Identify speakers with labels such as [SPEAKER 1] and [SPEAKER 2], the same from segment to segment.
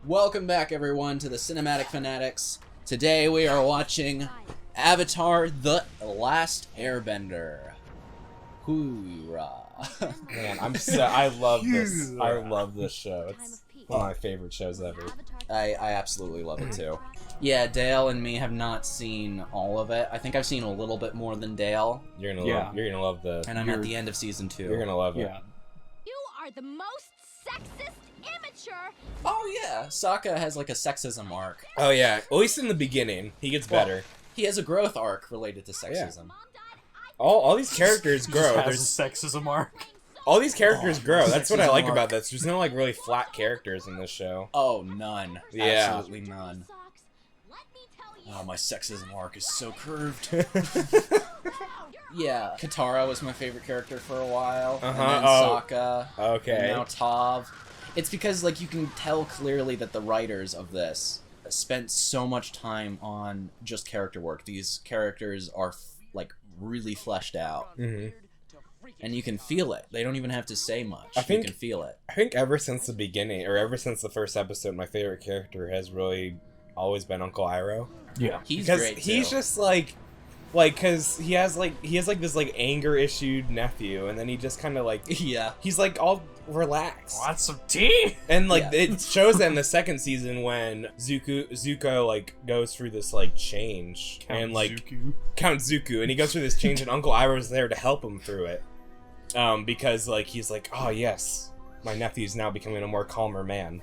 [SPEAKER 1] Welcome back, everyone, to the Cinematic Fanatics. Today we are watching Avatar: The Last Airbender. Hoorah!
[SPEAKER 2] Man, I love this. I love this show. It's one of my favorite shows ever.
[SPEAKER 1] I absolutely love it too. Yeah, Dale and me have not seen all of it. I think I've seen a little bit more than Dale.
[SPEAKER 2] You're gonna love the.
[SPEAKER 1] And I'm at the end of season 2.
[SPEAKER 2] You're gonna love it.
[SPEAKER 3] Yeah. You are the most sexist, immature.
[SPEAKER 1] Oh yeah, Sokka has like a sexism arc.
[SPEAKER 2] Oh yeah, at least in the beginning, he gets better.
[SPEAKER 1] He has a growth arc related to sexism.
[SPEAKER 2] Yeah. All these characters grow.
[SPEAKER 4] There's
[SPEAKER 2] There's
[SPEAKER 4] a sexism arc.
[SPEAKER 2] all these characters grow. That's what I
[SPEAKER 1] sexism
[SPEAKER 2] like
[SPEAKER 1] arc.
[SPEAKER 2] about this. There's no like really flat characters in this show.
[SPEAKER 1] Oh, none.
[SPEAKER 2] Yeah.
[SPEAKER 1] Absolutely none. Oh, my sexism arc is so curved. Yeah, Katara was my favorite character for a while, and then Sokka,
[SPEAKER 2] Okay.
[SPEAKER 1] and now Toph. It's because, like, you can tell clearly that the writers of this spent so much time on just character work. These characters are, like, really fleshed out.
[SPEAKER 2] Mhm.
[SPEAKER 1] And you can feel it. They don't even have to say much.
[SPEAKER 2] I think-
[SPEAKER 1] you can feel it.
[SPEAKER 2] I think ever since the beginning, or ever since the first episode, my favorite character has really always been Uncle Iroh.
[SPEAKER 4] Yeah.
[SPEAKER 1] He's
[SPEAKER 2] Because
[SPEAKER 1] great,
[SPEAKER 2] he's
[SPEAKER 1] too.
[SPEAKER 2] just cause he has this like anger issued nephew, and then he just kind of like
[SPEAKER 1] Yeah.
[SPEAKER 2] he's like all relaxed,
[SPEAKER 4] Want some tea?
[SPEAKER 2] and like
[SPEAKER 1] Yeah.
[SPEAKER 2] it shows that in the second season when Zuko like goes through this like change, and like
[SPEAKER 4] Zuko.
[SPEAKER 2] Count Zuko, and he goes through this change, and Uncle Iroh's there to help him through it, because like he's like, oh yes, my nephew's now becoming a more calmer man.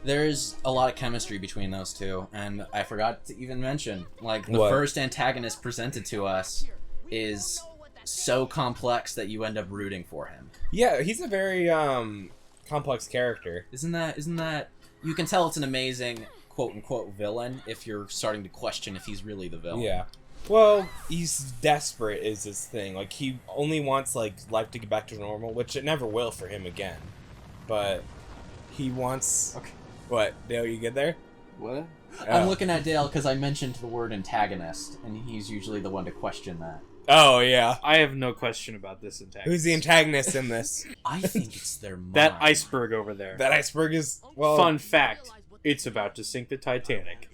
[SPEAKER 1] There's a lot of chemistry between those two, and I forgot to even mention, like, the
[SPEAKER 2] What?
[SPEAKER 1] first antagonist presented to us is so complex that you end up rooting for him.
[SPEAKER 2] Yeah, he's a very complex character.
[SPEAKER 1] Isn't that, you can tell it's an amazing quote-unquote villain if you're starting to question if he's really the villain.
[SPEAKER 2] Yeah. Well, he's desperate is his thing. Like, he only wants, like, life to get back to normal, which it never will for him again. But he wants...
[SPEAKER 1] Okay.
[SPEAKER 2] What? Dale, you good there?
[SPEAKER 1] What?
[SPEAKER 2] Oh.
[SPEAKER 1] I'm looking at Dale because I mentioned the word antagonist, and he's usually the one to question that.
[SPEAKER 2] Oh, yeah.
[SPEAKER 4] I have no question about this antagonist.
[SPEAKER 2] Who's the antagonist in this?
[SPEAKER 1] I think it's their mind.
[SPEAKER 4] That iceberg over there.
[SPEAKER 2] That iceberg is... Well...
[SPEAKER 4] Fun fact. It's about to sink the Titanic.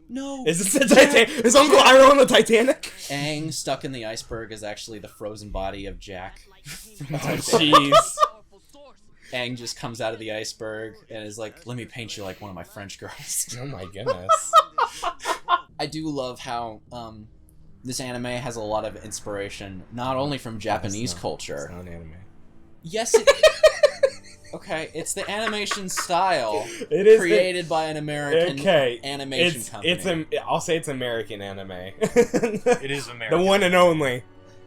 [SPEAKER 1] No!
[SPEAKER 2] Is this the Titanic? Is Uncle Iroh on the Titanic?
[SPEAKER 1] Aang stuck in the iceberg is actually the frozen body of Jack.
[SPEAKER 2] Oh, jeez.
[SPEAKER 1] Aang just comes out of the iceberg and is like, let me paint you like one of my French girls.
[SPEAKER 2] Oh my goodness.
[SPEAKER 1] I do love how this anime has a lot of inspiration, not only from Japanese culture.
[SPEAKER 2] It's not anime.
[SPEAKER 1] Yes, it... Okay, it's the animation style
[SPEAKER 2] It is
[SPEAKER 1] created by an American animation company.
[SPEAKER 2] I'll say it's American anime.
[SPEAKER 4] It is American.
[SPEAKER 2] The one and only.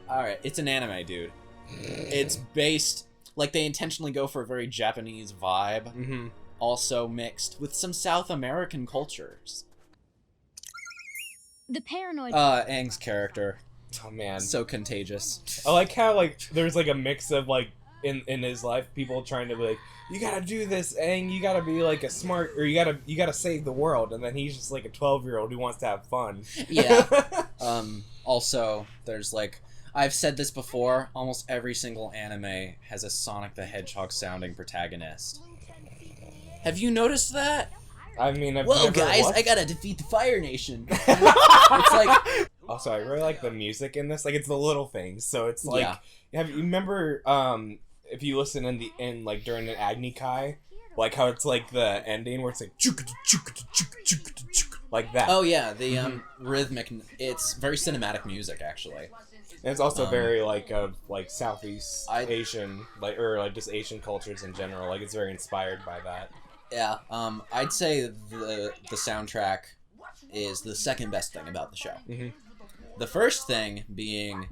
[SPEAKER 1] Alright, it's an anime, dude. It's based... Like, they intentionally go for a very Japanese vibe,
[SPEAKER 2] Mm-hmm.
[SPEAKER 1] also mixed with some South American cultures.
[SPEAKER 3] The paranoid.
[SPEAKER 1] Aang's character,
[SPEAKER 2] Oh man.
[SPEAKER 1] so contagious.
[SPEAKER 2] I like how like there's like a mix of like in his life people trying to be like, you gotta do this, Aang, you gotta be like a smart, or you gotta save the world, and then he's just like a 12-year-old who wants to have fun.
[SPEAKER 1] Yeah. Also, there's like, I've said this before, almost every single anime has a Sonic the Hedgehog sounding protagonist. Have you noticed that?
[SPEAKER 2] I mean, I've
[SPEAKER 1] Whoa,
[SPEAKER 2] never
[SPEAKER 1] guys,
[SPEAKER 2] watched-
[SPEAKER 1] I gotta defeat the Fire Nation. It's like...
[SPEAKER 2] Also, I really like the music in this. Like, it's the little things. So it's like,
[SPEAKER 1] Yeah.
[SPEAKER 2] you remember if you listen in the end, like during an Agni Kai, like how it's like the ending where it's like like that.
[SPEAKER 1] Oh yeah, the rhythmic, it's very cinematic music, actually.
[SPEAKER 2] And it's also very like of like Southeast
[SPEAKER 1] I-
[SPEAKER 2] Asian, like, or like just Asian cultures in general. Like, it's very inspired by that.
[SPEAKER 1] Yeah, I'd say the soundtrack is the second best thing about the show.
[SPEAKER 2] Mhm.
[SPEAKER 1] The first thing being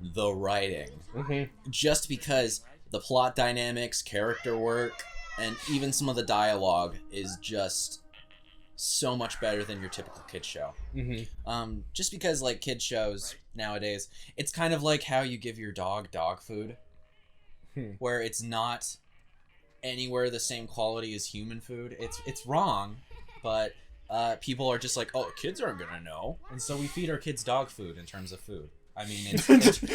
[SPEAKER 1] the writing.
[SPEAKER 2] Mm-hmm.
[SPEAKER 1] Just because the plot dynamics, character work, and even some of the dialogue is just so much better than your typical kid show.
[SPEAKER 2] Mm-hmm.
[SPEAKER 1] Just because, like, kid shows nowadays, it's kind of like how you give your dog food, where it's not anywhere the same quality as human food. It's wrong, but people are just like, oh, kids aren't gonna know, and so we feed our kids dog food in terms of food. I mean, in terms of food.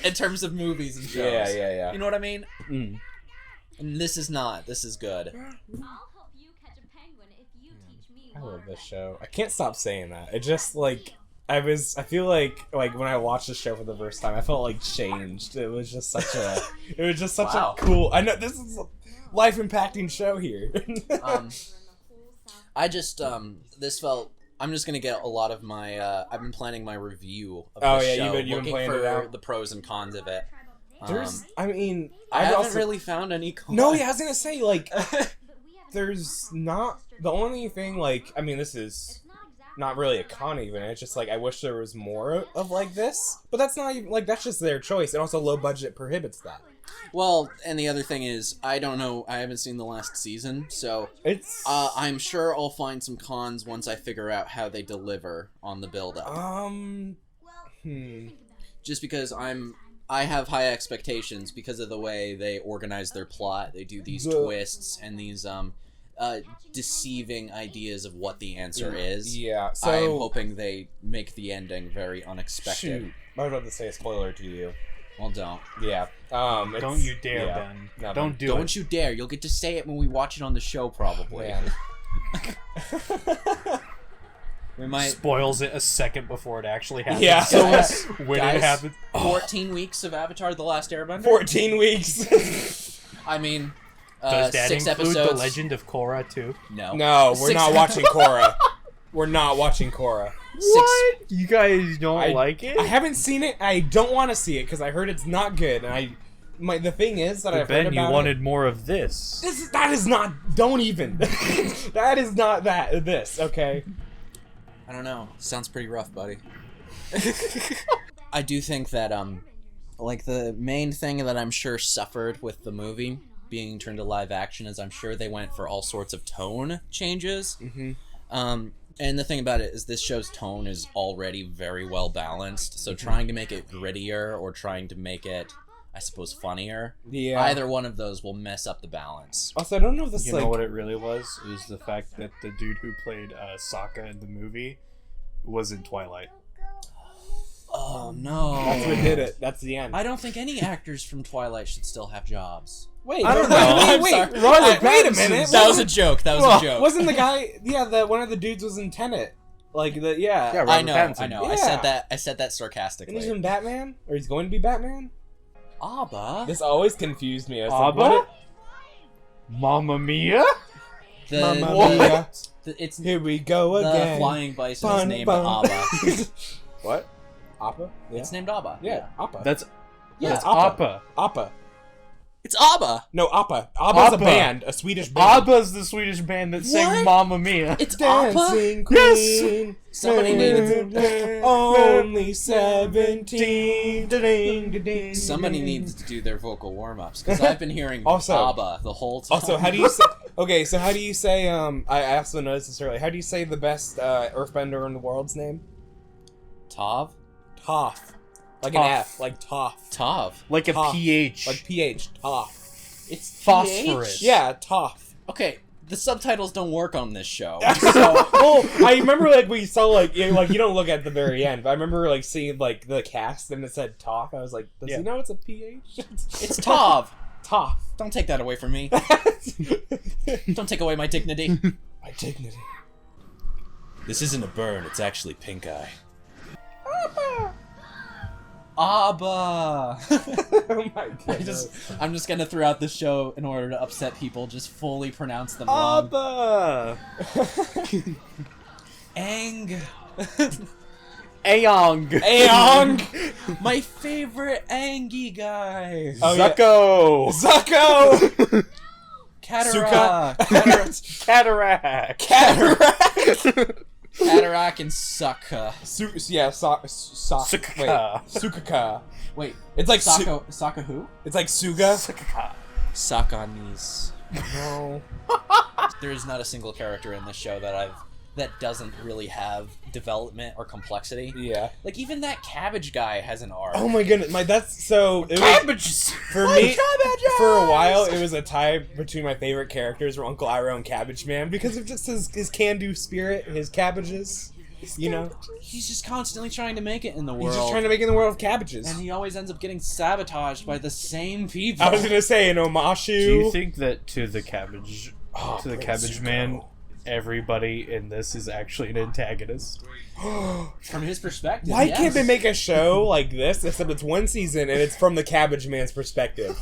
[SPEAKER 1] in terms of movies and shows.
[SPEAKER 2] Yeah.
[SPEAKER 1] You know what I mean?
[SPEAKER 2] Mm.
[SPEAKER 1] And this is not. This is good.
[SPEAKER 3] I'll help you catch a penguin if you teach me
[SPEAKER 2] I love
[SPEAKER 3] water.
[SPEAKER 2] this show. I can't stop saying that. It just like I feel like when I watched the show for the first time, I felt like changed. It was just such a
[SPEAKER 1] Wow.
[SPEAKER 2] a cool. I know this is a life impacting show here.
[SPEAKER 1] I just this felt. I'm just gonna get a lot of my. I've been planning my review of
[SPEAKER 2] Oh,
[SPEAKER 1] the
[SPEAKER 2] yeah,
[SPEAKER 1] show,
[SPEAKER 2] you've been
[SPEAKER 1] looking
[SPEAKER 2] planning
[SPEAKER 1] for
[SPEAKER 2] it out.
[SPEAKER 1] the pros and cons of it.
[SPEAKER 2] There's, I mean,
[SPEAKER 1] I
[SPEAKER 2] I've
[SPEAKER 1] haven't
[SPEAKER 2] also,
[SPEAKER 1] really found any cons.
[SPEAKER 2] No, yeah, I was gonna say like
[SPEAKER 3] But we have
[SPEAKER 2] there's not the only thing like I mean this is not really a con even. It's just like I wish there was more of like this, but that's not even like that's just their choice, and also low budget prohibits that.
[SPEAKER 1] Well, and the other thing is, I don't know. I haven't seen the last season, so
[SPEAKER 2] It's
[SPEAKER 1] I'm sure I'll find some cons once I figure out how they deliver on the build-up. Just because I have high expectations because of the way they organize their plot. They do these twists and these deceiving ideas of what the answer is.
[SPEAKER 2] Yeah, so
[SPEAKER 1] I'm hoping they make the ending very unexpected.
[SPEAKER 2] shoot. I was about to say a spoiler to you.
[SPEAKER 1] Well, don't.
[SPEAKER 2] Yeah. It's-
[SPEAKER 4] Don't you dare,
[SPEAKER 2] yeah.
[SPEAKER 4] Ben.
[SPEAKER 2] No,
[SPEAKER 4] Don't do
[SPEAKER 1] Don't
[SPEAKER 4] it.
[SPEAKER 1] you dare. You'll get to say it when we watch it on the show, probably.
[SPEAKER 2] Man.
[SPEAKER 1] We might...
[SPEAKER 4] Spoils it a second before it actually happens.
[SPEAKER 2] Yeah.
[SPEAKER 1] So,
[SPEAKER 4] when
[SPEAKER 1] guys,
[SPEAKER 4] it happens.
[SPEAKER 1] 14 weeks of Avatar: The Last Airbender?
[SPEAKER 2] 14 weeks.
[SPEAKER 1] I mean,
[SPEAKER 4] Does that
[SPEAKER 1] 6
[SPEAKER 4] include
[SPEAKER 1] episodes.
[SPEAKER 4] the Legend of Korra too?
[SPEAKER 1] No.
[SPEAKER 2] No, we're
[SPEAKER 1] 6
[SPEAKER 2] not watching Korra. We're not watching Korra.
[SPEAKER 4] What? You guys don't
[SPEAKER 2] I-
[SPEAKER 4] like it?
[SPEAKER 2] I haven't seen it. I don't want to see it because I heard it's not good. And the thing is that
[SPEAKER 4] But
[SPEAKER 2] I've heard
[SPEAKER 4] Ben, you
[SPEAKER 2] about
[SPEAKER 4] wanted more of this.
[SPEAKER 2] that is not. Don't even. That is not that. This. Okay.
[SPEAKER 1] I don't know. Sounds pretty rough, buddy. I do think that, like, the main thing that I'm sure suffered with the movie being turned to live action is I'm sure they went for all sorts of tone changes.
[SPEAKER 2] Mm-hmm.
[SPEAKER 1] And the thing about it is this show's tone is already very well balanced, so trying to make it grittier or trying to make it, I suppose, funnier,
[SPEAKER 2] Yeah.
[SPEAKER 1] either one of those will mess up the balance.
[SPEAKER 2] Also, I don't know if this
[SPEAKER 4] You
[SPEAKER 2] like.
[SPEAKER 4] know what it really was? It was the fact that the dude who played Sokka in the movie was in Twilight.
[SPEAKER 1] Oh, no.
[SPEAKER 2] That's what did it. That's the end.
[SPEAKER 1] I don't think any actors from Twilight should still have jobs.
[SPEAKER 2] Wait.
[SPEAKER 4] I don't
[SPEAKER 2] wait,
[SPEAKER 4] know.
[SPEAKER 2] Wait.
[SPEAKER 1] I'm
[SPEAKER 2] Wait.
[SPEAKER 1] sorry.
[SPEAKER 2] Wait a minute.
[SPEAKER 1] That was a joke. That was a joke.
[SPEAKER 2] Wasn't the guy? Yeah. One of the dudes was in Tenet. Like the yeah.
[SPEAKER 4] Yeah,
[SPEAKER 1] I
[SPEAKER 4] Robert
[SPEAKER 1] know.
[SPEAKER 4] Pattinson.
[SPEAKER 1] I know.
[SPEAKER 2] Yeah.
[SPEAKER 1] I said that
[SPEAKER 2] And
[SPEAKER 1] sarcastically.
[SPEAKER 2] he's in Batman, or he's going to be Batman.
[SPEAKER 1] Abba.
[SPEAKER 2] This always confused me. I was
[SPEAKER 4] Abba?
[SPEAKER 2] like, what?
[SPEAKER 4] Mamma Mia?
[SPEAKER 1] The,
[SPEAKER 2] Mamma
[SPEAKER 1] the-
[SPEAKER 2] Mia.
[SPEAKER 1] it's
[SPEAKER 2] Here we go
[SPEAKER 1] the
[SPEAKER 2] again.
[SPEAKER 1] flying bison
[SPEAKER 2] Bun,
[SPEAKER 1] is named
[SPEAKER 2] bun.
[SPEAKER 1] Abba.
[SPEAKER 2] What? Appa? Yeah.
[SPEAKER 1] It's named Abba.
[SPEAKER 2] Yeah. Appa.
[SPEAKER 4] That's
[SPEAKER 1] Yeah.
[SPEAKER 2] Appa.
[SPEAKER 4] Appa.
[SPEAKER 2] Appa.
[SPEAKER 1] It's Abba.
[SPEAKER 2] No, Appa. Appa's a
[SPEAKER 4] Appa.
[SPEAKER 2] band, a Swedish band.
[SPEAKER 4] Abba's the Swedish band that sang
[SPEAKER 1] What?
[SPEAKER 4] Mamma Mia.
[SPEAKER 1] It's Abba.
[SPEAKER 2] Dancing
[SPEAKER 4] Yes!
[SPEAKER 2] Queen.
[SPEAKER 1] Somebody needed
[SPEAKER 2] Only 17.
[SPEAKER 1] Somebody needs to do their vocal warm-ups because I've been hearing
[SPEAKER 2] Also-
[SPEAKER 1] Abba the whole time.
[SPEAKER 2] Also, how do you say? Okay, so how do you say? I also noticed this earlier. How do you say the best Earthbender in the world's name?
[SPEAKER 1] Tov?
[SPEAKER 2] Toph. Like
[SPEAKER 4] Toph.
[SPEAKER 2] an F, like Toph.
[SPEAKER 1] Tov.
[SPEAKER 4] Like a
[SPEAKER 2] Toph.
[SPEAKER 4] PH.
[SPEAKER 2] Like PH, Toph.
[SPEAKER 1] It's
[SPEAKER 4] Phosphorus.
[SPEAKER 1] PH?
[SPEAKER 2] Yeah, Toph.
[SPEAKER 1] Okay, the subtitles don't work on this show.
[SPEAKER 2] So, well, I remember like we saw like you don't look at the very end, but I remember like seeing like the cast and it said Toph. I was like, does
[SPEAKER 4] Yeah.
[SPEAKER 2] he know it's a PH?
[SPEAKER 1] It's Tov.
[SPEAKER 2] Toph.
[SPEAKER 1] Don't take that away from me. Don't take away my dignity.
[SPEAKER 2] My dignity.
[SPEAKER 1] This isn't a burn, it's actually pink eye. Abba!
[SPEAKER 2] Oh my god.
[SPEAKER 1] I'm just gonna throughout the show, in order to upset people, just fully pronounce them wrong.
[SPEAKER 4] Abba!
[SPEAKER 1] Aang!
[SPEAKER 4] Aong!
[SPEAKER 2] Aeong!
[SPEAKER 1] My favorite Angie guy!
[SPEAKER 2] Oh, yeah.
[SPEAKER 4] Zucco!
[SPEAKER 2] Zucco!
[SPEAKER 1] Cataract!
[SPEAKER 4] Cataract!
[SPEAKER 2] Cataract!
[SPEAKER 1] Cataract and Sokka.
[SPEAKER 4] Sukaka.
[SPEAKER 2] Sukaka.
[SPEAKER 1] Wait,
[SPEAKER 2] It's like
[SPEAKER 1] Sokka who?
[SPEAKER 2] it's like Suga.
[SPEAKER 1] Sokka.
[SPEAKER 2] No.
[SPEAKER 1] There is not a single character in this show that doesn't really have development or complexity.
[SPEAKER 2] Yeah.
[SPEAKER 1] Like, even that cabbage guy has an arc.
[SPEAKER 2] Oh my goodness, it was
[SPEAKER 4] Cabbages!
[SPEAKER 2] for me for a while. It was a tie between my favorite characters were Uncle Iroh and Cabbage Man because of just his can-do spirit, his cabbages. You know,
[SPEAKER 1] He's just constantly trying to make it in the world.
[SPEAKER 2] he's just trying to make it in the world of cabbages.
[SPEAKER 1] And he always ends up getting sabotaged by the same people.
[SPEAKER 2] I was gonna say an omashu.
[SPEAKER 4] Do you think that to the cabbage man, everybody in this is actually an antagonist?
[SPEAKER 1] From his perspective,
[SPEAKER 2] Why
[SPEAKER 1] yes.
[SPEAKER 2] can't they make a show like this, except it's one season and it's from the Cabbage Man's perspective?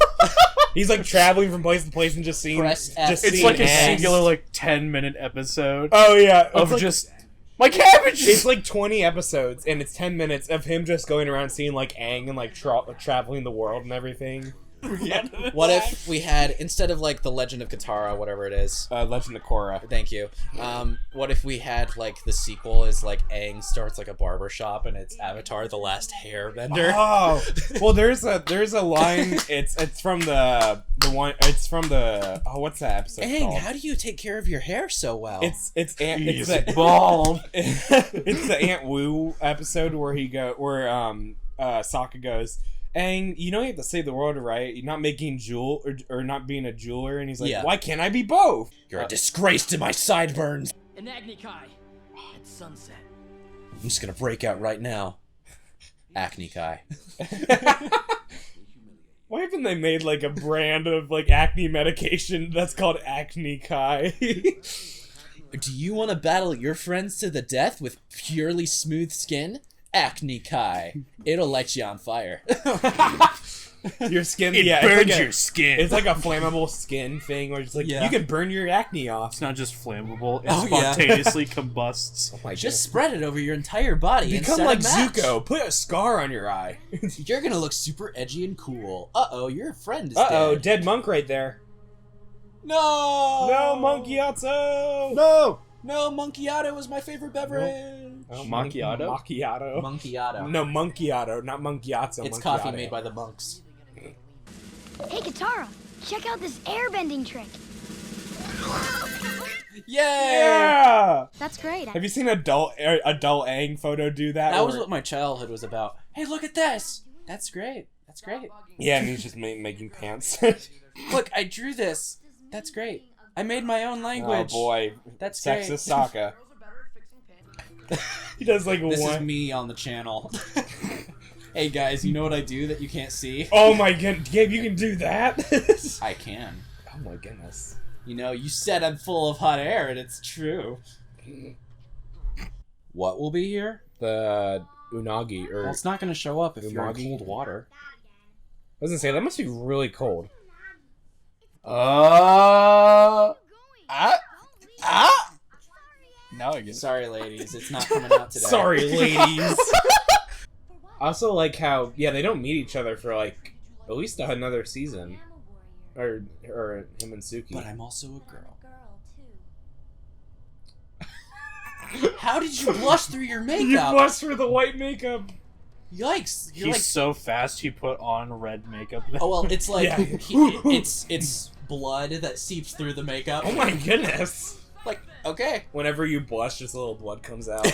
[SPEAKER 2] He's like traveling from place to place and just seeing.
[SPEAKER 1] Press F.
[SPEAKER 4] It's
[SPEAKER 2] seeing
[SPEAKER 4] like a
[SPEAKER 2] eggs.
[SPEAKER 4] singular, like 10-minute episode
[SPEAKER 2] Oh yeah,
[SPEAKER 4] of
[SPEAKER 2] it's like,
[SPEAKER 4] just my cabbage.
[SPEAKER 2] It's like 20 episodes and it's 10 minutes of him just going around seeing like Aang and like traveling the world and everything.
[SPEAKER 1] What if we had, instead of like the Legend of Katara, whatever it is,
[SPEAKER 2] Legend of Korra.
[SPEAKER 1] thank you. What if we had like the sequel is like Aang starts like a barber shop and it's Avatar: The Last Airbender?
[SPEAKER 2] Oh, well, there's a line. It's from the one. It's from the what's that episode
[SPEAKER 1] Aang,
[SPEAKER 2] called?
[SPEAKER 1] how do you take care of your hair so well?
[SPEAKER 2] It's
[SPEAKER 4] He's
[SPEAKER 2] the
[SPEAKER 4] bald.
[SPEAKER 2] it's the Aunt Wu episode where Sokka goes, Aang, you know you have to save the world, right? You're not making or not being a jeweler, and he's like,
[SPEAKER 1] Yeah.
[SPEAKER 2] why can't I be both?
[SPEAKER 1] You're a disgrace to my sideburns.
[SPEAKER 5] An Agni Kai at sunset.
[SPEAKER 1] I'm just gonna break out right now. Acne Kai.
[SPEAKER 2] Why haven't they made like a brand of like acne medication that's called Acne Kai?
[SPEAKER 1] Do you want to battle your friends to the death with purely smooth skin? Acne Kai. It'll light you on fire.
[SPEAKER 2] Your skin,
[SPEAKER 4] It
[SPEAKER 2] yeah,
[SPEAKER 4] burns
[SPEAKER 2] it's like
[SPEAKER 4] your skin.
[SPEAKER 2] It's like a flammable skin thing where it's like
[SPEAKER 1] Yeah.
[SPEAKER 2] you can burn your acne off.
[SPEAKER 4] It's not just flammable; it
[SPEAKER 1] Oh, yeah.
[SPEAKER 4] spontaneously combusts.
[SPEAKER 2] Oh my
[SPEAKER 1] Just spread it over your entire body. and
[SPEAKER 2] become
[SPEAKER 1] set a
[SPEAKER 2] like
[SPEAKER 1] match.
[SPEAKER 2] Zuko. Put a scar on your eye.
[SPEAKER 1] You're gonna look super edgy and cool. Uh-oh, your friend is
[SPEAKER 2] Dead
[SPEAKER 1] dead.
[SPEAKER 2] monk right there.
[SPEAKER 1] No!
[SPEAKER 2] No, Monkeyatsu!
[SPEAKER 1] No, Monkeyado was my favorite beverage.
[SPEAKER 2] Oh,
[SPEAKER 4] Macchiato?
[SPEAKER 2] Macchiato.
[SPEAKER 1] Monkeyado.
[SPEAKER 2] No, Monkeyatto, not Monkeyatsu.
[SPEAKER 1] It's
[SPEAKER 2] Monkeyatto.
[SPEAKER 1] coffee made by the monks.
[SPEAKER 3] Hey, Katara, check out this airbending trick.
[SPEAKER 1] Yay!
[SPEAKER 2] Yeah!
[SPEAKER 3] That's great.
[SPEAKER 2] Have you seen adult Aang photo do that?
[SPEAKER 1] That was
[SPEAKER 2] where-
[SPEAKER 1] what my childhood was about. Hey, look at this! That's great. That's great.
[SPEAKER 2] Yeah, and he's just making pants.
[SPEAKER 1] Look, I drew this. That's great. I made my own language.
[SPEAKER 2] Oh boy,
[SPEAKER 1] That's great.
[SPEAKER 2] sexist Sokka. He does like
[SPEAKER 1] This is
[SPEAKER 2] one.
[SPEAKER 1] me on the channel. Hey guys, you know what I do that you can't see?
[SPEAKER 2] Oh my god, Gabe, you can do that?
[SPEAKER 1] I can.
[SPEAKER 2] Oh my goodness.
[SPEAKER 1] You know, you said I'm full of hot air, and it's true. What will be here?
[SPEAKER 2] The unagi, or
[SPEAKER 1] Well, it's not going to show up if you're in
[SPEAKER 2] Umagi?
[SPEAKER 1] cold water.
[SPEAKER 2] I was gonna say that must be really cold.
[SPEAKER 4] Now I get it.
[SPEAKER 1] Sorry, ladies, it's not coming out today.
[SPEAKER 2] Sorry, ladies. I also like how they don't meet each other for like at least another season, or him and Suki.
[SPEAKER 1] But I'm also a girl. How did you blush through your makeup?
[SPEAKER 2] You blush for the white makeup.
[SPEAKER 1] Yikes! You're
[SPEAKER 4] He's
[SPEAKER 1] like,
[SPEAKER 4] so fast. He put on red makeup.
[SPEAKER 1] oh well, it's like
[SPEAKER 2] Yeah.
[SPEAKER 1] it's blood that seeps through the makeup.
[SPEAKER 2] Oh my goodness.
[SPEAKER 1] Like, okay.
[SPEAKER 2] Whenever you blush, just a little blood comes out.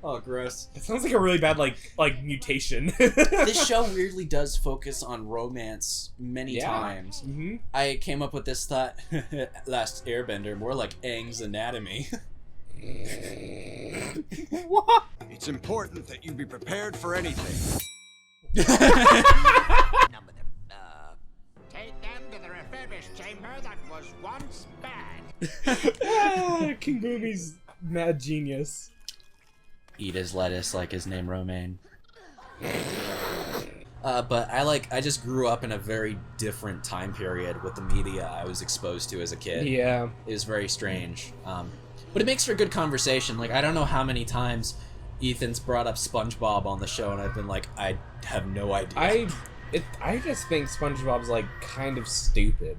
[SPEAKER 1] Oh, gross.
[SPEAKER 2] It sounds like a really bad like mutation.
[SPEAKER 1] This show weirdly does focus on romance many
[SPEAKER 2] Yeah.
[SPEAKER 1] times.
[SPEAKER 2] hmm
[SPEAKER 1] I came up with this thought: Last Airbender, more like Aang's anatomy.
[SPEAKER 2] What?
[SPEAKER 6] It's important that you be prepared for anything.
[SPEAKER 5] Take them to the refurbished chamber that was once bad.
[SPEAKER 2] King Boomy's mad genius.
[SPEAKER 1] Eat his lettuce like his name Romaine. But I just grew up in a very different time period with the media I was exposed to as a kid.
[SPEAKER 2] Yeah.
[SPEAKER 1] It was very strange. But it makes for a good conversation. Like, I don't know how many times Ethan's brought up SpongeBob on the show, and I've been like, I have no idea.
[SPEAKER 2] I just think SpongeBob's like kind of stupid.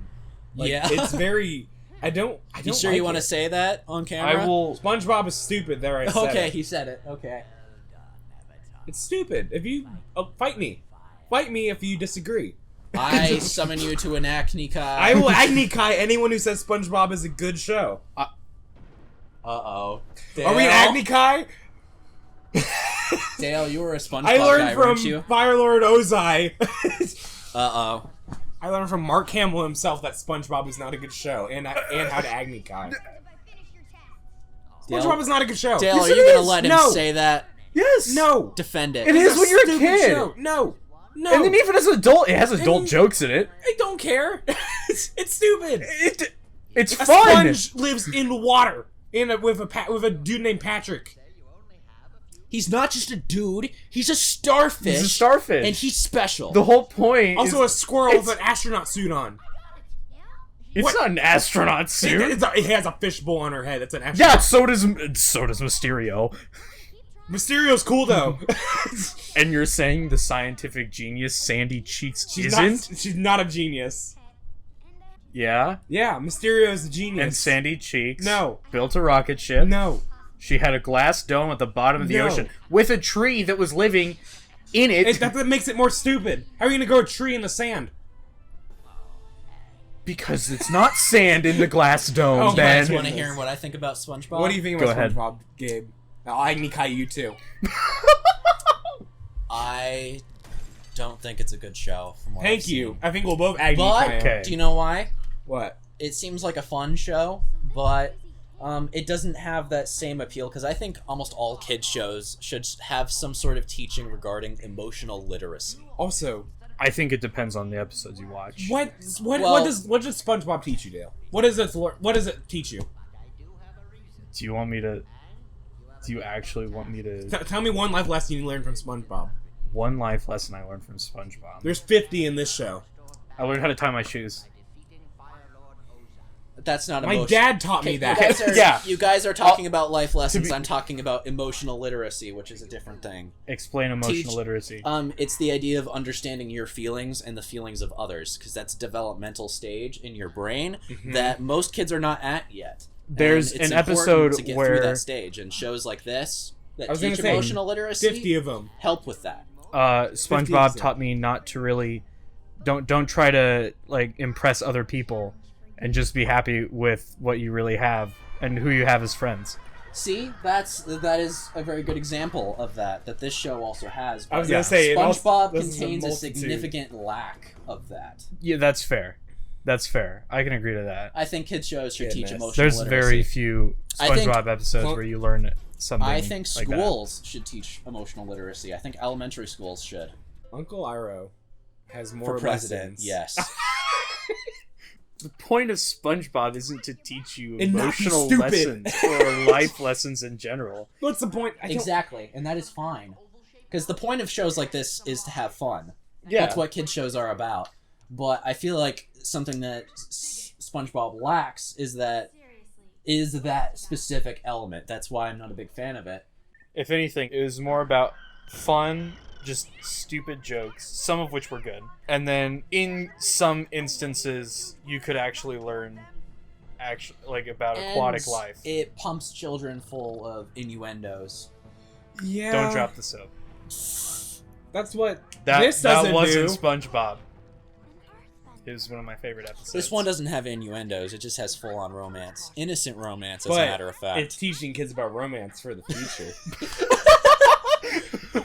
[SPEAKER 2] Like,
[SPEAKER 1] Yeah.
[SPEAKER 2] It's very. I don't.
[SPEAKER 1] You sure
[SPEAKER 2] like
[SPEAKER 1] you want to
[SPEAKER 2] it.
[SPEAKER 1] say that on camera?
[SPEAKER 4] I will.
[SPEAKER 2] SpongeBob is stupid. There, I said
[SPEAKER 1] Okay,
[SPEAKER 2] it.
[SPEAKER 1] he said it. Okay.
[SPEAKER 2] It's stupid. If you fight me if you disagree.
[SPEAKER 1] I summon you to an Acne Kai.
[SPEAKER 2] I will Agni Kai anyone who says SpongeBob is a good show.
[SPEAKER 1] Uh-oh.
[SPEAKER 2] Are we an Agni Kai?
[SPEAKER 1] Dale, you were a SpongeBob
[SPEAKER 2] I learned
[SPEAKER 1] guy,
[SPEAKER 2] from
[SPEAKER 1] weren't you?
[SPEAKER 2] Fire Lord Ozai.
[SPEAKER 1] Uh-oh.
[SPEAKER 2] I learned from Mark Hamill himself that SpongeBob is not a good show, and how to Agni Kai. SpongeBob is not a good show.
[SPEAKER 1] Dale,
[SPEAKER 2] Yes,
[SPEAKER 1] are
[SPEAKER 2] it
[SPEAKER 1] you gonna
[SPEAKER 2] is.
[SPEAKER 1] let him
[SPEAKER 2] No.
[SPEAKER 1] say that?
[SPEAKER 4] Yes.
[SPEAKER 2] No.
[SPEAKER 1] Defend it.
[SPEAKER 4] It is when you're a
[SPEAKER 2] Stupid
[SPEAKER 4] kid.
[SPEAKER 2] show. No. No.
[SPEAKER 4] And then even as an adult, it has adult jokes in it.
[SPEAKER 2] I don't care. It's stupid.
[SPEAKER 4] It's
[SPEAKER 2] A
[SPEAKER 4] fun.
[SPEAKER 2] sponge lives in water with a dude named Patrick.
[SPEAKER 1] He's not just a dude. He's a starfish.
[SPEAKER 4] He's a starfish.
[SPEAKER 1] And he's special.
[SPEAKER 4] The whole point
[SPEAKER 2] Also,
[SPEAKER 4] is
[SPEAKER 2] a squirrel with an astronaut suit on.
[SPEAKER 4] it's
[SPEAKER 2] what?
[SPEAKER 4] not an astronaut suit.
[SPEAKER 2] It has a fishbowl on her head. It's an astronaut.
[SPEAKER 4] Yeah, so does Mysterio.
[SPEAKER 2] Mysterio's cool though.
[SPEAKER 4] And you're saying the scientific genius Sandy Cheeks
[SPEAKER 2] She's
[SPEAKER 4] isn't?
[SPEAKER 2] not. She's not a genius.
[SPEAKER 4] Yeah.
[SPEAKER 2] Yeah, Mysterio's a genius.
[SPEAKER 4] And Sandy Cheeks
[SPEAKER 2] No.
[SPEAKER 4] built a rocket ship.
[SPEAKER 2] No.
[SPEAKER 4] She had a glass dome at the bottom of the
[SPEAKER 2] No.
[SPEAKER 4] ocean with a tree that was living in it.
[SPEAKER 2] That makes it more stupid. How are you gonna grow a tree in the sand?
[SPEAKER 4] Because it's not sand in the glass dome,
[SPEAKER 2] Oh,
[SPEAKER 1] you
[SPEAKER 4] Ben.
[SPEAKER 1] guys want to hear what I think about SpongeBob?
[SPEAKER 2] What do you think
[SPEAKER 4] Go
[SPEAKER 2] about
[SPEAKER 4] ahead.
[SPEAKER 2] SpongeBob, Gabe? I need Caillou too.
[SPEAKER 1] I don't think it's a good show. From what I've
[SPEAKER 2] Thank
[SPEAKER 1] seen.
[SPEAKER 2] you. I think we'll both Agni
[SPEAKER 1] But
[SPEAKER 2] Caillou.
[SPEAKER 4] Okay.
[SPEAKER 1] do you know why?
[SPEAKER 2] What?
[SPEAKER 1] It seems like a fun show, but it doesn't have that same appeal because I think almost all kids shows should have some sort of teaching regarding emotional literacy.
[SPEAKER 2] Also,
[SPEAKER 4] I think it depends on the episodes you watch.
[SPEAKER 2] what
[SPEAKER 1] Well-
[SPEAKER 2] does SpongeBob teach you, Dale? What does it teach you?
[SPEAKER 4] Do you want me to... Do you actually want me to...
[SPEAKER 2] Tell me one life lesson you learned from SpongeBob.
[SPEAKER 4] One life lesson I learned from SpongeBob.
[SPEAKER 2] There's 50 in this show.
[SPEAKER 4] I learned how to tie my shoes.
[SPEAKER 1] That's not
[SPEAKER 2] My
[SPEAKER 1] emotional.
[SPEAKER 2] dad taught me that.
[SPEAKER 1] You guys are,
[SPEAKER 4] Yeah.
[SPEAKER 1] you guys are talking about life lessons.
[SPEAKER 4] be-
[SPEAKER 1] I'm talking about emotional literacy, which is a different thing.
[SPEAKER 4] Explain emotional
[SPEAKER 1] Teach-
[SPEAKER 4] literacy.
[SPEAKER 1] It's the idea of understanding your feelings and the feelings of others, because that's a developmental stage in your brain that most kids are not at yet.
[SPEAKER 4] There's
[SPEAKER 1] And it's
[SPEAKER 4] an
[SPEAKER 1] important
[SPEAKER 4] episode
[SPEAKER 1] to get
[SPEAKER 4] where-
[SPEAKER 1] through that stage, and shows like this that
[SPEAKER 2] I was gonna
[SPEAKER 1] teach
[SPEAKER 2] say,
[SPEAKER 1] emotional literacy
[SPEAKER 2] 50 of them.
[SPEAKER 1] help with that.
[SPEAKER 4] SpongeBob
[SPEAKER 2] 50%.
[SPEAKER 4] taught me not to really... Don't try to, like, impress other people and just be happy with what you really have and who you have as friends.
[SPEAKER 1] See, that is a very good example of that this show also has.
[SPEAKER 2] I was
[SPEAKER 1] but
[SPEAKER 2] gonna say, it also-
[SPEAKER 1] SpongeBob
[SPEAKER 2] this is a
[SPEAKER 1] contains a
[SPEAKER 2] multitude.
[SPEAKER 1] significant lack of that.
[SPEAKER 4] Yeah, that's fair. That's fair. I can agree to that.
[SPEAKER 1] I think kids shows should teach
[SPEAKER 2] Goodness.
[SPEAKER 1] emotional
[SPEAKER 4] There's
[SPEAKER 1] literacy.
[SPEAKER 4] very few
[SPEAKER 1] I think-
[SPEAKER 4] SpongeBob episodes where you learn something
[SPEAKER 1] I think
[SPEAKER 4] like that.
[SPEAKER 1] schools should teach emotional literacy. I think elementary schools should.
[SPEAKER 2] Uncle Iroh has
[SPEAKER 1] For
[SPEAKER 2] more
[SPEAKER 1] president,
[SPEAKER 2] lessons.
[SPEAKER 1] yes.
[SPEAKER 4] The point of SpongeBob isn't to teach you
[SPEAKER 2] And not be
[SPEAKER 4] emotional
[SPEAKER 2] stupid.
[SPEAKER 4] lessons or life lessons in general.
[SPEAKER 2] What's the point? I don't-
[SPEAKER 1] Exactly, and that is fine. Because the point of shows like this is to have fun.
[SPEAKER 4] Yeah.
[SPEAKER 1] That's what kids shows are about. But I feel like something that SpongeBob lacks is that specific element. That's why I'm not a big fan of it.
[SPEAKER 4] If anything, it was more about fun, just stupid jokes, some of which were good. And then in some instances, you could actually learn about aquatic
[SPEAKER 1] And
[SPEAKER 4] life.
[SPEAKER 1] It pumps children full of innuendos.
[SPEAKER 2] Yeah.
[SPEAKER 4] Don't drop the soap.
[SPEAKER 2] That's what
[SPEAKER 4] That
[SPEAKER 2] this doesn't
[SPEAKER 4] wasn't
[SPEAKER 2] do.
[SPEAKER 4] SpongeBob. It was one of my favorite episodes.
[SPEAKER 1] This one doesn't have innuendos. It just has full-on romance. Innocent romance, as
[SPEAKER 2] But
[SPEAKER 1] a matter of fact.
[SPEAKER 2] it's teaching kids about romance for the future.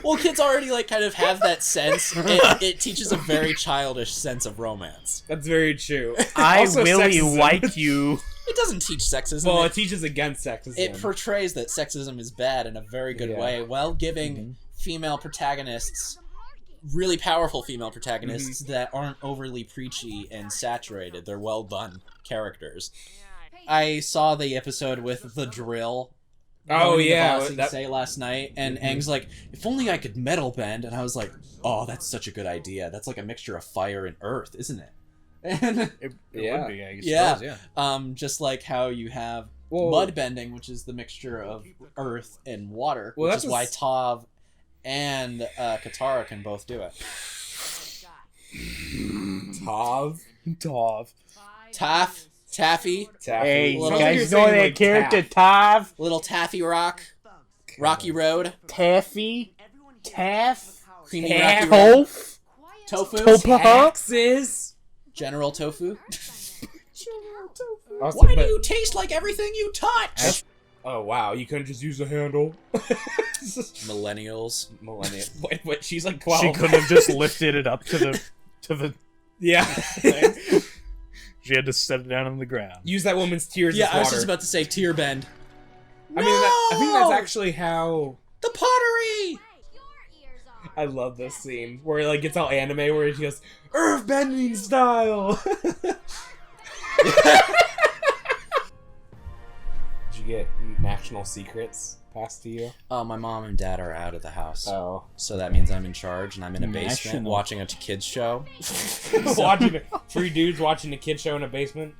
[SPEAKER 1] Well, kids already kind of have that sense. It teaches a very childish sense of romance.
[SPEAKER 2] That's very true.
[SPEAKER 4] I
[SPEAKER 2] Also
[SPEAKER 4] really
[SPEAKER 2] sexism.
[SPEAKER 4] like you.
[SPEAKER 1] It doesn't teach sexism.
[SPEAKER 2] Well,
[SPEAKER 1] it,
[SPEAKER 2] it teaches against sexism.
[SPEAKER 1] it portrays that sexism is bad in a very good
[SPEAKER 2] Yeah.
[SPEAKER 1] way, while giving female protagonists, really powerful female protagonists, that aren't overly preachy and saturated. They're well done characters. I saw the episode with the drill.
[SPEAKER 2] Oh,
[SPEAKER 1] going into
[SPEAKER 2] yeah,
[SPEAKER 1] Ba Sing
[SPEAKER 2] that-
[SPEAKER 1] Se last night, and Aang's like, if only I could metal bend, and I was like, oh, that's such a good idea. That's like a mixture of fire and earth, isn't it? And
[SPEAKER 4] It
[SPEAKER 2] Yeah.
[SPEAKER 4] would be, I
[SPEAKER 1] yeah,
[SPEAKER 4] suppose, yeah.
[SPEAKER 1] just like how you have
[SPEAKER 2] Well-
[SPEAKER 1] mud bending, which is the mixture of earth and water,
[SPEAKER 2] Well,
[SPEAKER 1] which
[SPEAKER 2] that's
[SPEAKER 1] is
[SPEAKER 2] a
[SPEAKER 1] why
[SPEAKER 2] s-
[SPEAKER 1] Tov and Katara can both do it.
[SPEAKER 2] Tav.
[SPEAKER 4] Tov.
[SPEAKER 1] Taff, Taffy,
[SPEAKER 2] Taffy.
[SPEAKER 4] Hey, you
[SPEAKER 1] Little-
[SPEAKER 4] guys
[SPEAKER 2] You're
[SPEAKER 4] know
[SPEAKER 2] saying,
[SPEAKER 4] that
[SPEAKER 2] like,
[SPEAKER 4] character
[SPEAKER 2] Taff.
[SPEAKER 4] Tav?
[SPEAKER 1] little Taffy Rock, Rocky Road,
[SPEAKER 4] Taffy? Taff?
[SPEAKER 1] Creamy Rocky Road,
[SPEAKER 4] Toph?
[SPEAKER 1] Tofu,
[SPEAKER 4] Topa?
[SPEAKER 2] Taxes.
[SPEAKER 1] General Tofu.
[SPEAKER 2] Also,
[SPEAKER 1] Why do
[SPEAKER 2] but-
[SPEAKER 1] you taste like everything you touch?
[SPEAKER 2] Oh wow, you couldn't just use a handle.
[SPEAKER 1] Millennials.
[SPEAKER 2] Millennial. Wait, she's like 12.
[SPEAKER 4] She couldn't have just lifted it up to the
[SPEAKER 2] Yeah.
[SPEAKER 4] She had to set it down on the ground.
[SPEAKER 2] Use that woman's tears
[SPEAKER 1] Yeah,
[SPEAKER 2] as
[SPEAKER 1] I was
[SPEAKER 2] water.
[SPEAKER 1] just about to say tear bend.
[SPEAKER 2] I mean, I think that's actually how.
[SPEAKER 1] The pottery.
[SPEAKER 2] I love this scene where it, like, gets all anime where he goes earthbending style. Did you get national secrets passed to you?
[SPEAKER 1] My mom and dad are out of the house.
[SPEAKER 2] Oh.
[SPEAKER 1] So that means I'm in charge, and I'm in a basement
[SPEAKER 7] National.
[SPEAKER 1] watching a kids show.
[SPEAKER 2] Watching three dudes watching a kid show in a basement.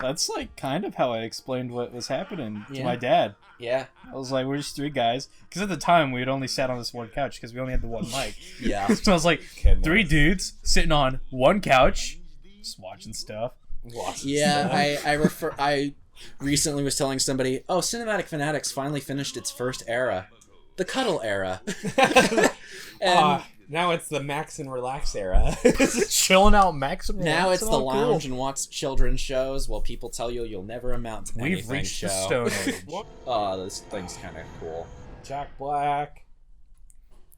[SPEAKER 7] That's like kind of how I explained what was happening to
[SPEAKER 1] Yeah.
[SPEAKER 7] my dad.
[SPEAKER 1] Yeah.
[SPEAKER 7] I was like, we're just three guys. Because at the time, we had only sat on this one couch because we only had the one mic.
[SPEAKER 1] Yeah.
[SPEAKER 7] So I was like,
[SPEAKER 2] Goodness.
[SPEAKER 7] three dudes sitting on one couch, just watching stuff.
[SPEAKER 1] Yeah, I recently was telling somebody, oh, Cinematic Fanatics finally finished its first era. The cuddle era. And
[SPEAKER 2] now it's the Max and Relax era.
[SPEAKER 7] Chilling out, maximum.
[SPEAKER 1] now it's the lounge and watch children's shows while people tell you you'll never amount to anything
[SPEAKER 7] We've reached
[SPEAKER 1] show.
[SPEAKER 7] the Stone Age.
[SPEAKER 1] Oh, this thing's kind of cool.
[SPEAKER 2] Jack Black.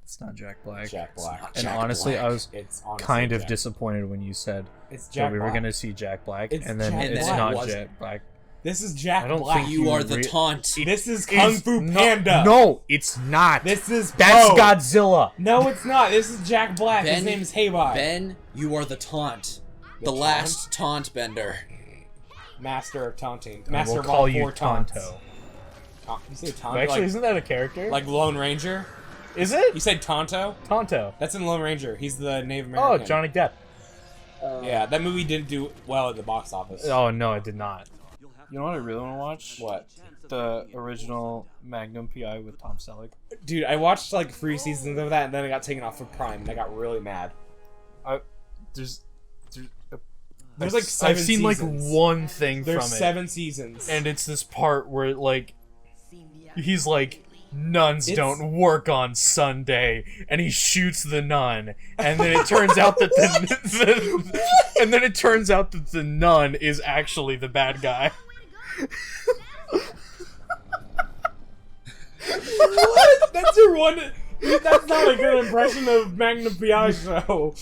[SPEAKER 7] It's not Jack Black.
[SPEAKER 2] Jack Black.
[SPEAKER 7] And
[SPEAKER 1] Jack
[SPEAKER 7] honestly,
[SPEAKER 1] Black.
[SPEAKER 7] I was
[SPEAKER 2] It's honestly
[SPEAKER 7] kind of
[SPEAKER 2] Jack.
[SPEAKER 7] disappointed when you said
[SPEAKER 2] It's
[SPEAKER 7] that
[SPEAKER 2] Jack
[SPEAKER 7] we were
[SPEAKER 2] Black.
[SPEAKER 7] going to see Jack Black,
[SPEAKER 2] It's
[SPEAKER 7] and then
[SPEAKER 2] Jack
[SPEAKER 7] it's
[SPEAKER 1] Black.
[SPEAKER 7] not
[SPEAKER 1] Wasn't.
[SPEAKER 7] Jack Black.
[SPEAKER 2] This is Jack
[SPEAKER 7] I don't
[SPEAKER 2] Black.
[SPEAKER 7] think
[SPEAKER 1] You are the taunt.
[SPEAKER 2] This is Kung Fu
[SPEAKER 7] No-
[SPEAKER 2] Panda.
[SPEAKER 7] No, it's not.
[SPEAKER 2] This is
[SPEAKER 7] That's
[SPEAKER 2] Poe.
[SPEAKER 7] Godzilla.
[SPEAKER 2] No, it's not. This is Jack Black. His
[SPEAKER 1] Ben-
[SPEAKER 2] name is Haybai.
[SPEAKER 1] Ben, you are the taunt. The
[SPEAKER 2] taunt?
[SPEAKER 1] last taunt bender.
[SPEAKER 2] Master of taunting.
[SPEAKER 7] I
[SPEAKER 2] Master
[SPEAKER 7] will
[SPEAKER 2] of
[SPEAKER 7] call
[SPEAKER 2] all
[SPEAKER 7] you
[SPEAKER 2] four taunts.
[SPEAKER 7] Tonto.
[SPEAKER 2] You say Tonto?
[SPEAKER 7] Actually,
[SPEAKER 2] like,
[SPEAKER 7] isn't that a character?
[SPEAKER 2] like Lone Ranger?
[SPEAKER 7] is it?
[SPEAKER 2] You said Tonto?
[SPEAKER 7] Tonto.
[SPEAKER 2] That's in Lone Ranger. He's the Native
[SPEAKER 7] Oh,
[SPEAKER 2] American.
[SPEAKER 7] Johnny Depp.
[SPEAKER 2] Yeah, that movie didn't do well at the box office.
[SPEAKER 7] Oh, no, it did not. You know what I really want to watch?
[SPEAKER 2] What?
[SPEAKER 7] The original Magnum PI with Tom Selleck.
[SPEAKER 2] Dude, I watched like 3 seasons of that and then it got taken off of Prime and I got really mad.
[SPEAKER 7] There's
[SPEAKER 2] There's like 7
[SPEAKER 7] I've seen
[SPEAKER 2] seasons.
[SPEAKER 7] like one thing
[SPEAKER 2] There's
[SPEAKER 7] from it.
[SPEAKER 2] 7 seasons.
[SPEAKER 7] And it's this part where like he's like nuns
[SPEAKER 2] It's-
[SPEAKER 7] don't work on Sunday, and he shoots the nun, and then it turns out that and then it turns out that the nun is actually the bad guy.
[SPEAKER 2] What? That's your one. That's not a good impression of Magnum PI show.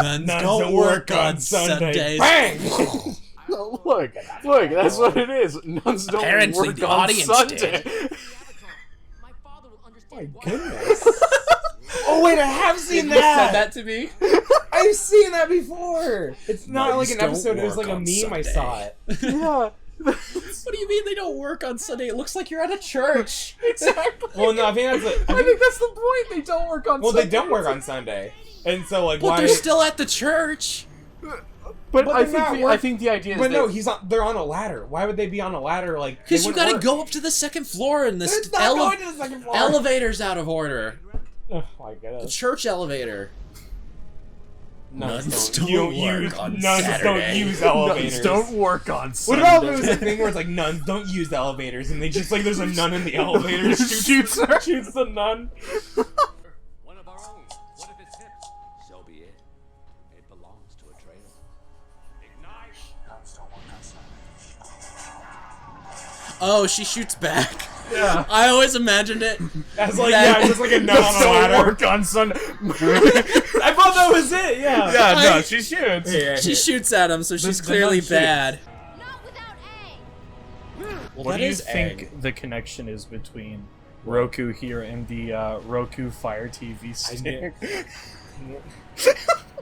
[SPEAKER 1] Nuns don't work on Sundays.
[SPEAKER 2] Bang!
[SPEAKER 7] Look, that's what it is. Nuns don't
[SPEAKER 1] Apparently
[SPEAKER 7] work
[SPEAKER 1] the
[SPEAKER 7] on
[SPEAKER 1] audience
[SPEAKER 7] Sunday.
[SPEAKER 1] did.
[SPEAKER 2] My goodness. Oh wait, I have seen
[SPEAKER 1] You
[SPEAKER 2] that.
[SPEAKER 1] said that to me?
[SPEAKER 2] I've seen that before. It's not
[SPEAKER 1] Nuns
[SPEAKER 2] like an
[SPEAKER 1] don't
[SPEAKER 2] episode. It was like
[SPEAKER 1] work
[SPEAKER 2] a
[SPEAKER 1] on
[SPEAKER 2] meme. I
[SPEAKER 1] Sunday.
[SPEAKER 2] saw it.
[SPEAKER 7] Yeah.
[SPEAKER 1] What do you mean they don't work on Sunday? It looks like you're at a church.
[SPEAKER 7] Exactly.
[SPEAKER 2] Well, no, I think that's.
[SPEAKER 7] I think that's the point. They don't work on
[SPEAKER 2] well,
[SPEAKER 7] Sunday.
[SPEAKER 2] they don't work on Sunday, and so like
[SPEAKER 1] But
[SPEAKER 2] why?
[SPEAKER 1] they're still at the church.
[SPEAKER 7] But
[SPEAKER 2] But
[SPEAKER 7] I
[SPEAKER 2] they're
[SPEAKER 7] think
[SPEAKER 2] not
[SPEAKER 7] the, I think the idea is
[SPEAKER 2] But
[SPEAKER 7] that
[SPEAKER 2] no, he's on. They're on a ladder. Why would they be on a ladder? Like
[SPEAKER 1] Because
[SPEAKER 2] they
[SPEAKER 1] you
[SPEAKER 2] wouldn't
[SPEAKER 1] gotta
[SPEAKER 2] work.
[SPEAKER 1] go up to the second floor and
[SPEAKER 2] It's
[SPEAKER 1] this
[SPEAKER 2] not going to the second floor.
[SPEAKER 1] elevator's out of order.
[SPEAKER 2] Oh my
[SPEAKER 1] The
[SPEAKER 2] goodness.
[SPEAKER 1] church elevator.
[SPEAKER 2] Nuns
[SPEAKER 1] don't
[SPEAKER 2] you
[SPEAKER 1] work
[SPEAKER 2] use,
[SPEAKER 1] on
[SPEAKER 2] nuns
[SPEAKER 1] Saturday.
[SPEAKER 2] don't use elevators.
[SPEAKER 7] nuns don't work on
[SPEAKER 2] What
[SPEAKER 7] Sunday.
[SPEAKER 2] about if it was a thing where it's like nuns don't use elevators and they just like there's a nun in the elevator shoots the nun.
[SPEAKER 6] One of our own. What if it's him? So be it. It belongs to a trailer. Ignite!
[SPEAKER 1] Oh, she shoots back.
[SPEAKER 7] Yeah.
[SPEAKER 1] I always imagined it.
[SPEAKER 2] That's like
[SPEAKER 1] That-
[SPEAKER 2] yeah, just like a nun on a
[SPEAKER 7] Don't
[SPEAKER 2] ladder.
[SPEAKER 7] work on Sunday.
[SPEAKER 2] I thought that was it. Yeah.
[SPEAKER 7] Yeah, no,
[SPEAKER 1] I-
[SPEAKER 7] she shoots.
[SPEAKER 2] Yeah.
[SPEAKER 1] She shoots at him, so she's
[SPEAKER 2] the
[SPEAKER 1] clearly
[SPEAKER 2] nun shoots.
[SPEAKER 1] bad.
[SPEAKER 3] Not without A.
[SPEAKER 1] Well,
[SPEAKER 7] What
[SPEAKER 1] that
[SPEAKER 7] do you
[SPEAKER 1] is
[SPEAKER 7] think
[SPEAKER 1] egg.
[SPEAKER 7] the connection is between Roku here and the Roku Fire TV stick?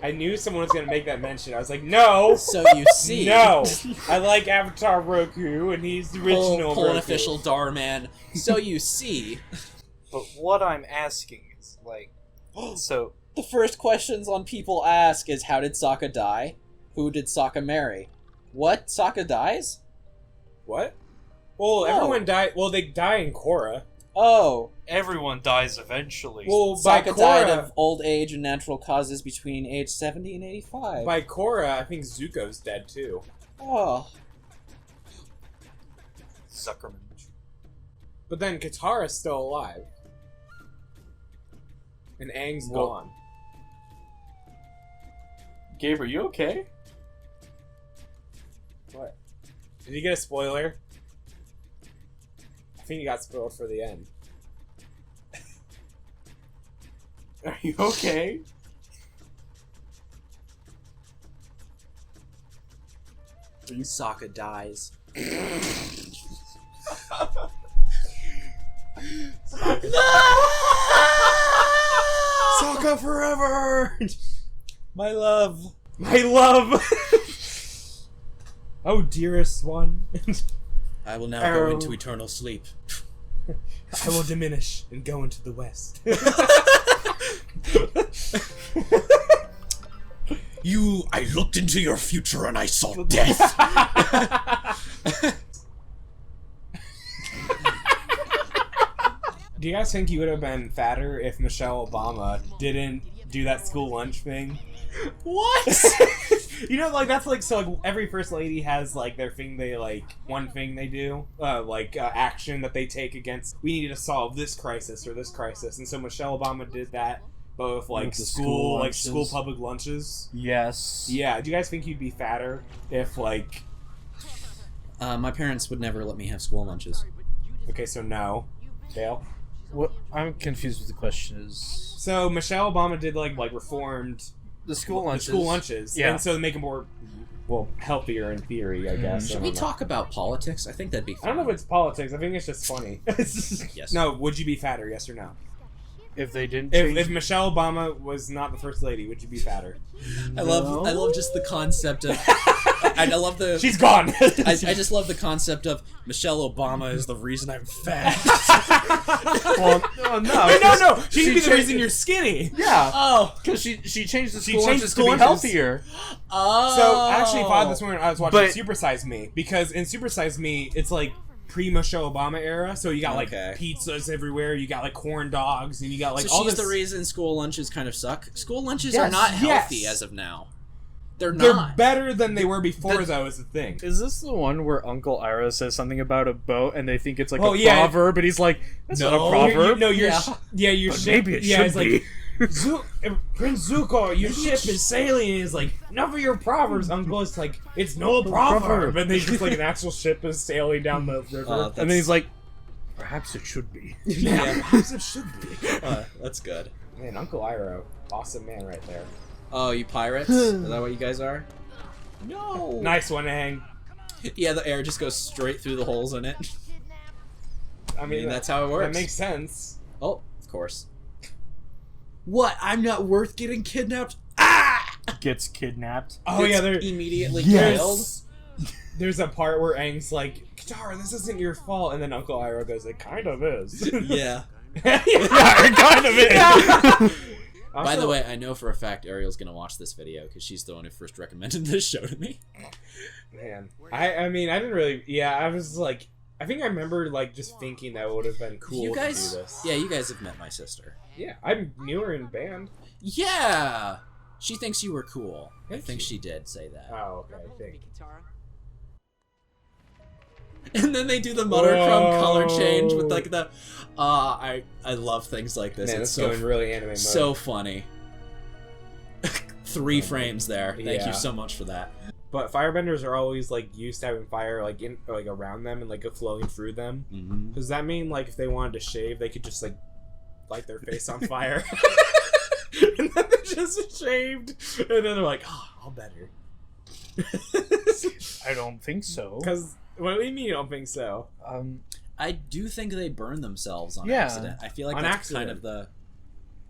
[SPEAKER 2] I knew someone was gonna make that mention. I was like, no,
[SPEAKER 1] So you see.
[SPEAKER 2] no. I like Avatar Roku, and he's the original.
[SPEAKER 1] Pull an
[SPEAKER 2] Roku.
[SPEAKER 1] official Darman. So you see.
[SPEAKER 8] But what I'm asking is, like, so
[SPEAKER 1] The first questions on people ask is, how did Sokka die? Who did Sokka marry? What? Sokka dies?
[SPEAKER 2] What? Well,
[SPEAKER 1] Oh.
[SPEAKER 2] everyone died. Well, they die in Korra.
[SPEAKER 1] Oh.
[SPEAKER 8] everyone dies eventually.
[SPEAKER 2] Well, by
[SPEAKER 1] Sokka died
[SPEAKER 2] Korra,
[SPEAKER 1] of old age and natural causes between age 70 and 85.
[SPEAKER 2] by Korra, I think Zuko's dead too.
[SPEAKER 1] Oh.
[SPEAKER 8] Zuckerman.
[SPEAKER 2] But then Katara's still alive, and Aang's
[SPEAKER 7] Well-
[SPEAKER 2] gone.
[SPEAKER 7] Gabe, are you okay?
[SPEAKER 2] What? Did you get a spoiler? I think you got spoiled for the end.
[SPEAKER 7] Are you okay?
[SPEAKER 1] Sokka dies.
[SPEAKER 2] Arrow forever! My love. My love! Oh, dearest one.
[SPEAKER 1] I will now
[SPEAKER 2] Arrow.
[SPEAKER 1] go into eternal sleep.
[SPEAKER 2] I will diminish and go into the west.
[SPEAKER 1] I looked into your future and I saw death.
[SPEAKER 2] Do you guys think you would have been fatter if Michelle Obama didn't do that school lunch thing?
[SPEAKER 1] What?
[SPEAKER 2] You know, like, that's like, so like every first lady has like their thing they like, one thing they do, action that they take against, we need to solve this crisis or this crisis. And so Michelle Obama did that, both like
[SPEAKER 7] With the
[SPEAKER 2] school like
[SPEAKER 7] lunches.
[SPEAKER 2] school public lunches.
[SPEAKER 7] Yes.
[SPEAKER 2] Yeah, do you guys think you'd be fatter if like,
[SPEAKER 1] My parents would never let me have school lunches.
[SPEAKER 2] okay, so no. Dale?
[SPEAKER 7] What I'm confused with the question is
[SPEAKER 2] So Michelle Obama did like reformed
[SPEAKER 7] the school
[SPEAKER 2] the
[SPEAKER 7] lunches.
[SPEAKER 2] school lunches,
[SPEAKER 7] Yeah.
[SPEAKER 2] and so to make it more, well, healthier in theory, I guess. I
[SPEAKER 1] Should we
[SPEAKER 2] don't know.
[SPEAKER 1] talk about politics? I think that'd be
[SPEAKER 2] I
[SPEAKER 1] fun.
[SPEAKER 2] don't know if it's politics. I think it's just funny.
[SPEAKER 1] Yes.
[SPEAKER 2] No, would you be fatter? Yes or no?
[SPEAKER 7] If they didn't change,
[SPEAKER 2] If Michelle Obama was not the first lady, would you be fatter?
[SPEAKER 1] I love just the concept of. I love the.
[SPEAKER 2] She's gone.
[SPEAKER 1] I just love the concept of Michelle Obama is the reason I'm fat.
[SPEAKER 7] well, no,
[SPEAKER 2] Wait, no. She could be the
[SPEAKER 7] changed-
[SPEAKER 2] reason you're skinny.
[SPEAKER 7] Yeah,
[SPEAKER 1] Oh.
[SPEAKER 7] because she changed the
[SPEAKER 2] She
[SPEAKER 7] school
[SPEAKER 2] changed
[SPEAKER 7] lunches
[SPEAKER 2] school
[SPEAKER 7] to be
[SPEAKER 2] lunches.
[SPEAKER 7] healthier.
[SPEAKER 1] Oh.
[SPEAKER 2] So I actually thought this morning I was watching
[SPEAKER 7] But-
[SPEAKER 2] Super Size Me, because in Super Size Me it's like pre-Michelle Obama era, so you got like
[SPEAKER 1] Okay.
[SPEAKER 2] pizzas everywhere, you got like corn dogs, and you got like
[SPEAKER 1] So
[SPEAKER 2] all
[SPEAKER 1] she's
[SPEAKER 2] this.
[SPEAKER 1] the reason school lunches kind of suck. School lunches
[SPEAKER 2] Yes,
[SPEAKER 1] are not healthy
[SPEAKER 2] yes.
[SPEAKER 1] as of now. They're
[SPEAKER 2] They're
[SPEAKER 1] not.
[SPEAKER 2] better than they were before, though, is the thing.
[SPEAKER 7] Is this the one where Uncle Ira says something about a boat and they think it's like
[SPEAKER 2] Oh,
[SPEAKER 7] a
[SPEAKER 2] yeah.
[SPEAKER 7] proverb, but he's like, that's not a proverb.
[SPEAKER 2] You're
[SPEAKER 7] But
[SPEAKER 2] ship,
[SPEAKER 7] maybe it
[SPEAKER 2] yeah,
[SPEAKER 7] should
[SPEAKER 2] it's
[SPEAKER 7] be.
[SPEAKER 2] like, Prince Zuko, your ship is sailing, and he's like, enough of your proverbs, Uncle. It's like, it's no proverb. And then just like an actual ship is sailing down the river.
[SPEAKER 7] And then he's like, perhaps it should be.
[SPEAKER 2] Yeah, perhaps it should be.
[SPEAKER 1] That's good.
[SPEAKER 2] Man, Uncle Iroh, awesome man right there.
[SPEAKER 1] Oh, you pirates? Is that what you guys are? No.
[SPEAKER 2] Nice one, Hang.
[SPEAKER 1] Yeah, the air just goes straight through the holes in it.
[SPEAKER 2] I mean,
[SPEAKER 1] that's how it works.
[SPEAKER 2] That makes sense.
[SPEAKER 1] Oh, of course. What? I'm not worth getting kidnapped? Ah!
[SPEAKER 7] Gets kidnapped.
[SPEAKER 2] Oh, yeah, they're
[SPEAKER 1] immediately
[SPEAKER 2] Yes.
[SPEAKER 1] killed.
[SPEAKER 2] There's a part where Aang's like, Katara, this isn't your fault, and then Uncle Iroh goes, it kind of is.
[SPEAKER 1] Yeah.
[SPEAKER 7] Yeah, it kind of is.
[SPEAKER 1] By the way, I know for a fact Ariel's gonna watch this video because she's the one who first recommended this show to me.
[SPEAKER 2] Man, I mean, I didn't really. Yeah, I was like, I think I remember like just thinking that would have been cool
[SPEAKER 1] You guys,
[SPEAKER 2] to do this.
[SPEAKER 1] yeah, you guys have met my sister.
[SPEAKER 2] Yeah, I knew her in band.
[SPEAKER 1] Yeah, she thinks you were cool. I
[SPEAKER 2] Thank
[SPEAKER 1] think
[SPEAKER 2] you.
[SPEAKER 1] she did say that.
[SPEAKER 2] Oh, okay. I think.
[SPEAKER 1] And then they do the monochrome color change with
[SPEAKER 2] Whoa.
[SPEAKER 1] like the. I love things like this.
[SPEAKER 2] Man,
[SPEAKER 1] it's
[SPEAKER 2] it's
[SPEAKER 1] so
[SPEAKER 2] going really anime mode.
[SPEAKER 1] so funny. 3 frames there. Thank
[SPEAKER 2] Yeah.
[SPEAKER 1] you so much for that.
[SPEAKER 2] But firebenders are always like used to having fire like in or, like around them and like flowing through them.
[SPEAKER 1] Mm-hmm.
[SPEAKER 2] Does that mean like if they wanted to shave, they could just like light their face on fire? And then they're just shaved, and then they're like, "Oh, all better."
[SPEAKER 7] I don't think so.
[SPEAKER 2] Because what do you mean you don't think so?
[SPEAKER 1] I do think they burn themselves on
[SPEAKER 7] Yeah.
[SPEAKER 1] accident. I feel like
[SPEAKER 2] On
[SPEAKER 1] that's
[SPEAKER 2] accident.
[SPEAKER 1] kind of the.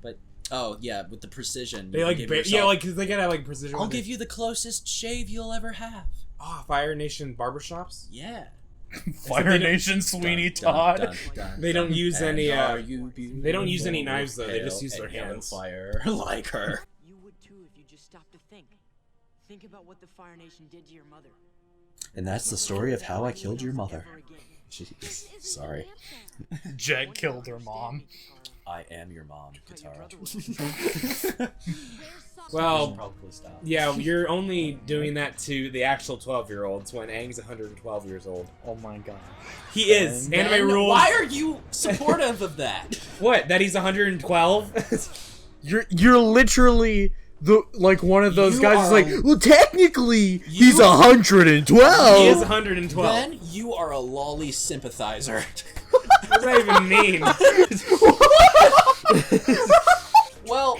[SPEAKER 1] But oh yeah, with the precision.
[SPEAKER 2] They
[SPEAKER 1] you
[SPEAKER 2] like
[SPEAKER 1] give
[SPEAKER 2] yeah,
[SPEAKER 1] yourself-
[SPEAKER 2] like because they gotta have like precision.
[SPEAKER 1] I'll
[SPEAKER 2] with
[SPEAKER 1] give
[SPEAKER 2] it.
[SPEAKER 1] you the closest shave you'll ever have.
[SPEAKER 2] Oh, Fire Nation barbershops.
[SPEAKER 1] Yeah.
[SPEAKER 7] Fire Nation Sweeney
[SPEAKER 1] Dun,
[SPEAKER 7] Todd.
[SPEAKER 1] dun, dun,
[SPEAKER 2] They don't
[SPEAKER 1] dun.
[SPEAKER 2] use
[SPEAKER 1] And
[SPEAKER 2] any,
[SPEAKER 1] are you beautiful,
[SPEAKER 2] they don't use any knives, though. They just
[SPEAKER 1] pale,
[SPEAKER 2] use their
[SPEAKER 1] and yellow
[SPEAKER 2] hands.
[SPEAKER 1] Fire like her.
[SPEAKER 9] You would too if you just stopped to think. Think about what the Fire Nation did to your mother.
[SPEAKER 1] And that's the story of how I killed your mother. Jeez, sorry.
[SPEAKER 7] Jet killed her mom.
[SPEAKER 1] I am your mom, Katara.
[SPEAKER 2] Well,
[SPEAKER 1] Probably stop.
[SPEAKER 2] yeah, you're only doing that to the actual 12-year-olds when Aang's 112 years old.
[SPEAKER 7] Oh my god.
[SPEAKER 2] He is.
[SPEAKER 1] Then
[SPEAKER 2] Anime rules.
[SPEAKER 1] Why are you supportive of that?
[SPEAKER 2] What? That he's 112?
[SPEAKER 7] You're literally the like one of those
[SPEAKER 1] You
[SPEAKER 7] guys
[SPEAKER 1] are
[SPEAKER 7] who's like, well, technically he's
[SPEAKER 1] You-
[SPEAKER 7] 112.
[SPEAKER 2] He is 112.
[SPEAKER 1] Then you are a lolly sympathizer.
[SPEAKER 2] What does that even mean?
[SPEAKER 1] Well,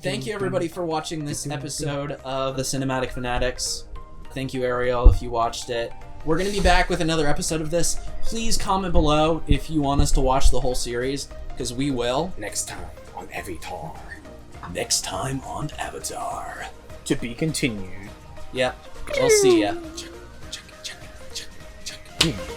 [SPEAKER 1] thank you everybody for watching this episode of the Cinematic Fanatics. Thank you, Ariel, if you watched it. We're going to be back with another episode of this. Please comment below if you want us to watch the whole series, because we will.
[SPEAKER 2] Next time.
[SPEAKER 10] on Avatar. Next time on Avatar.
[SPEAKER 4] To be continued.
[SPEAKER 1] Yeah, we'll see ya.
[SPEAKER 10] Hmm.